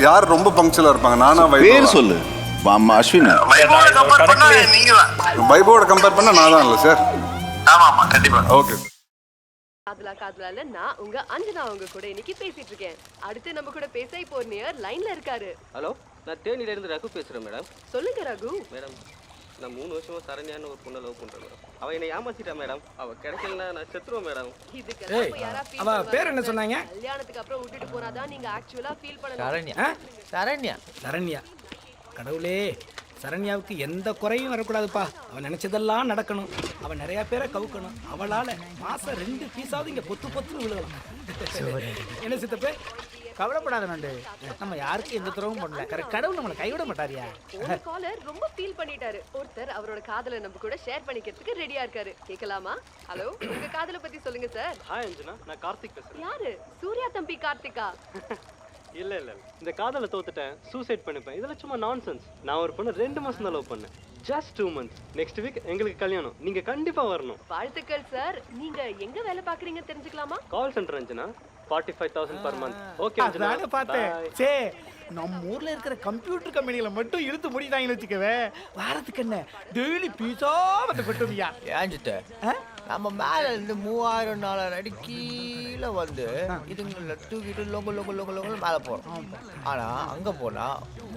யார் ரொம்ப பங்க்சுவலா இருப்பாங்க? நானா பேர் வைபவா? சொல்லு. அஸ்வின். வைபவோட கம்பேர் பண்ணா நான் தான் இல்லை சார். ஆமா கண்டிப்பா. ஓகே. காதலால நான் உங்க அஞ்சனா உங்க கூட இன்னைக்கு பேசிட்டு இருக்கேன். அடுத்து நம்ம கூட பேச இப்போ ஒரு நேயர் லைன்ல இருக்காரு. ஹலோ, நான் தேனியில இருந்து ரகு பேசுறேன் மேடம். சொல்லுங்க ரகு. மேடம், நான் 3 வருஷமா சரண்யான்னு ஒரு பொண்ணை லவ் பண்றேன் மேடம். அவ என்னை ஏமாத்திட்டா மேடம். அவ கிடைக்கலன்னா நான் செத்துருவேன் மேடம். இதுக்கெல்லாம் போய் யாரா ஃபீல் அவ பேர் என்ன சொன்னாங்க? கல்யாணத்துக்கு அப்புறம் விட்டுட்டு போனாதான் நீங்க ஆக்சுவலா ஃபீல் பண்ணணும். சரண்யா. சரண்யா. கடவுளே, சரண்யாவுக்கு எந்த குறையும் வரக்கூடாதுப்பா. அவன் நினைச்சதெல்லாம் நடக்கணும். அவன் நிறைய பேரை கவுக்கணும். அவளால மாசம் 2 பீஸாவது இங்க பொத்து பொத்துன்னு விழுகலாம். என்ன சித்தப்பே, கவலைப்படாத நண்டு. நம்ம யாருக்கும் எந்த துறவும் பண்ணல. கடவுள் நம்மளை கைவிட மாட்டாரியா? ஒரு காலர் ரொம்ப ஃபீல் பண்ணிட்டாரு. ஒருத்தர் அவரோட காதலை நம்ம கூட ஷேர் பண்ணிக்கிறதுக்கு ரெடியா இருக்காரு. கேட்கலாமா? ஹலோ, உங்க காதலை பத்தி சொல்லுங்க சார். ஹாய் அஞ்சனா, நான் கார்த்திக் பேசுறேன். யாரு? சூர்யா தம்பி கார்த்திகா? இல்ல இந்த காதலை தோத்துட்டேன், சூசைட் பண்ணிப்பேன். இதெல்லாம் சும்மா நான்சென்ஸ். நான் ஒரு பொண்ணு 2 மாசம் தான் லவ் பண்ணேன். Just 2 months. நெக்ஸ்ட் வீக் எங்களுக்கு கல்யாணம். நீங்க கண்டிப்பா வரணும். வாழ்த்துக்கள் சார். நீங்க எங்க வேலை பாக்குறீங்க தெரிஞ்சுக்கலாமா? Call centre Anjana, 45,000 per month. Okay Anjana, அதானே பார்த்தேன். சே, நம்ம ஊர்ல இருக்கிற கம்ப்யூட்டர் கம்பெனிகளை மட்டும் இழுத்து முடிதாங்கன்னு வச்சுக்கவே, வாரத்துக்கு என்ன டெய்லி பீஸா வந்து கொட்டுவியா? ஏஞ்சிட்ட நம்ம மேல இருந்து 3000-4000 அடி கீழே வந்து இதுங்களை தூக்கிட்டு லொங்க லொங்க லொங்க லொங்க மேலே போகிறோம். ஆனா அங்க போனா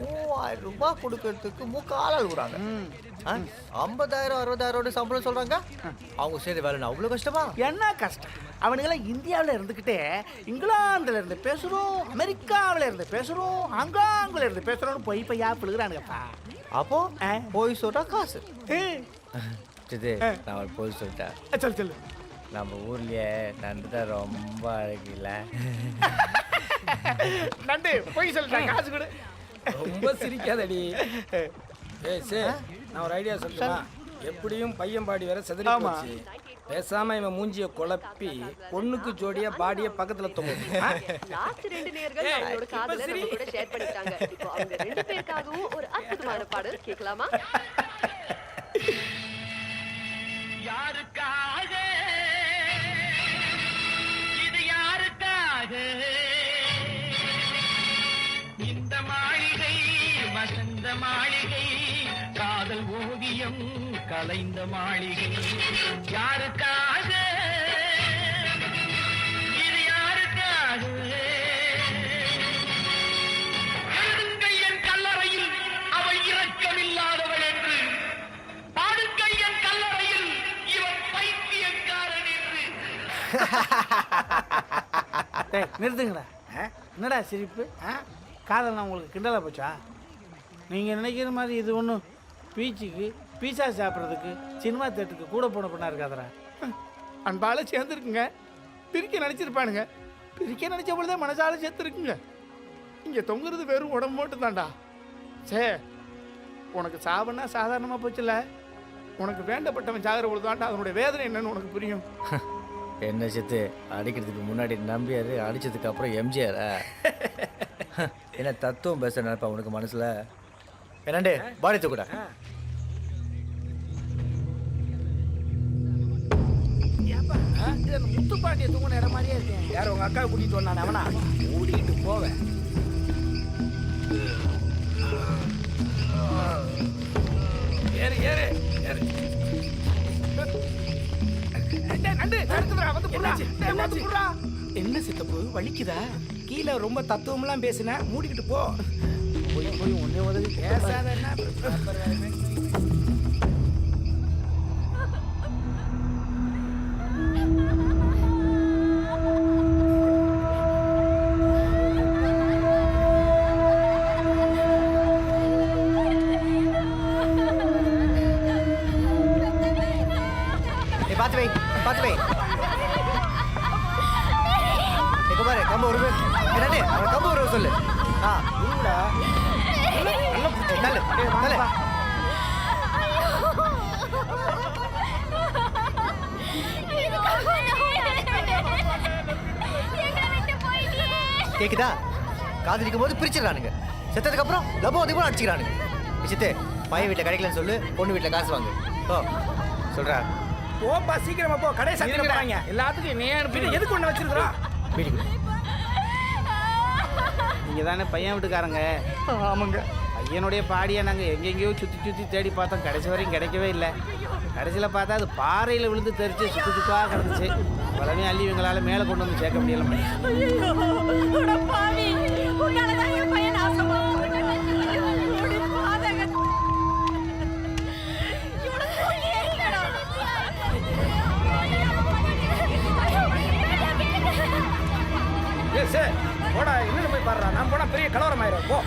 3000 ரூபாய் கொடுக்கறதுக்கு மூக்கால அழுகுறாங்க. 50,000-60,000 சம்பளம் சொல்றாங்க. அவங்க செய்யற வேலை அவ்வளவு கஷ்டமா? என்ன கஷ்டம்? அவனுங்கெல்லாம் இந்தியாவில் இருந்துக்கிட்டே இங்கிலாந்துல இருந்து பேசுறோம், அமெரிக்காவில் இருந்து பேசுறோம், ஹாங்காங்ல இருந்து பேசுறோம்னு பொய் பையா பிழுகிறானுங்கப்பா. அப்போ போய் சொல்றா காசு. ஏய், நான் போய் சொல்லிட்டேன். சொல்லு சொல்லு. நம்ம ஊர்லயே நண்டு தான் ரொம்ப அழகில்ல. நண்டு போய் சொல்லிட்டேன், காசு கொடு. ரொம்ப சிரிக்காதடி. ஏய் சே, நான் ஒரு ஐடியா சொல்லுமா? எப்படியும் பையன் பாடி வேற செதறி போச்சு. பேசாம இவன் மூஞ்சிய குழப்பி பொண்ணுக்கு ஜோடியா பாடிய பக்கத்துல தொங்கும். லாஸ்ட் 2 நேயர்கள் அவங்களோட காதலை நம்ம கூட ஷேர் பண்ணிட்டாங்க. இப்போ அவங்க 2 பேருக்காகவும் ஒரு அற்புதமான பாடல் கேட்கலாமா? யாருக்காக இது யாருக்காக இந்த மாளிகை வசந்த மாளிகை காதல் ஓவியம் கலைந்த மாளிகை யாருக்காக இது யாருக்காக எழுதுங்கையன் கல்லறையில் அவள் இரக்கமில்லாதவள் என்று பாடுங்கையன் கல்லறையில் இவன் பைத்தியக்காரன் என்று. நிறுத்துங்கடா. என்னடா சிரிப்பு? காதல்னா உங்களுக்கு கிண்டலா போச்சா? நீங்கள் நினைக்கிற மாதிரி இது ஒன்றும் பீச்சுக்கு பீஸா சாப்பிட்றதுக்கு சினிமா தேட்டருக்கு கூட போன பொண்ணா இருக்காதரா. அன்பால சேர்ந்துருக்குங்க. பிரிக்க நினச்சிருப்பானுங்க. பிரிக்க நினச்ச பொழுதே மனசால சேர்த்துருக்குங்க. இங்கே தொங்குறது வெறும் உடம்பு மட்டும் தான்டா. சே, உனக்கு சாபன்னா சாதாரணமாக போச்சுல்ல. உனக்கு வேண்டப்பட்டவன் சாகிற பொழுது தான்டா அதனுடைய வேதனை என்னன்னு உனக்கு புரியும். என்ன சித்து, அடிக்கிறதுக்கு முன்னாடி நம்பியாரு, அடிச்சதுக்கு அப்புறம் எம்ஜிஆர். என்ன தத்துவம் பேச நினைப்பா உனக்கு மனசுல? என்னண்டே பாடித்து கூட முத்துப்பாண்டிய தூங்கின இடம் மாதிரியே இருக்கேன். யார் உங்க அக்காவை கூட்டிட்டு வந்தானே அவனா? கூட்டிகிட்டு போவேன். ஏறு ஏறு ஏறு. என்ன சித்தப்பு வலிக்குதா? கீழே ரொம்ப தத்துவம்லாம் பேசின, மூடிக்கிட்டு போ. போய் போய் ஒன்னே உதவி பேசாத. பார்த்து வை பார்த்து வை. பாரு கம்பு ஒரு என்னடே அவன் கம்பு ஒரு சொல்லு. கேக்குதா? காதலிக்கும் போது பிரிச்சிடறானுங்க, செத்ததுக்கு அப்புறம் லபம் அதிகமாக அடிச்சுக்கிறானுங்க. சித்து, பையன் வீட்டில் கிடைக்கலன்னு சொல்லு, பொண்ணு வீட்டில் காசு வாங்கு. ஓ சொல்றா. போப்பா சீக்கிரமா போ. கடை சாத்திடுறாங்க எல்லாத்துக்கும். நீ எதுக்கு ஒன்று வச்சிருக்கிறா? வீட்டுக்கு நீங்கள் தானே பையன் வீட்டுக்காரங்க? ஆமாங்க. பையனுடைய பாடியை நாங்கள் எங்கெங்கேயோ சுற்றி சுற்றி தேடி பார்த்தோம், கடைசி வரையும் கிடைக்கவே இல்லை. கடைசியில் பார்த்தா அது பாறையில் விழுந்து தெரிச்சு சுற்றி சுற்றாக கிடந்துச்சு. பழமே அள்ளி இவங்களால் மேலே கொண்டு வந்து சேர்க்க முடியல. ஏ சார் போடா, இன்னும் போய் பாடுறா. நான் போனா பெரிய கலவரம் ஆயிரும். போ.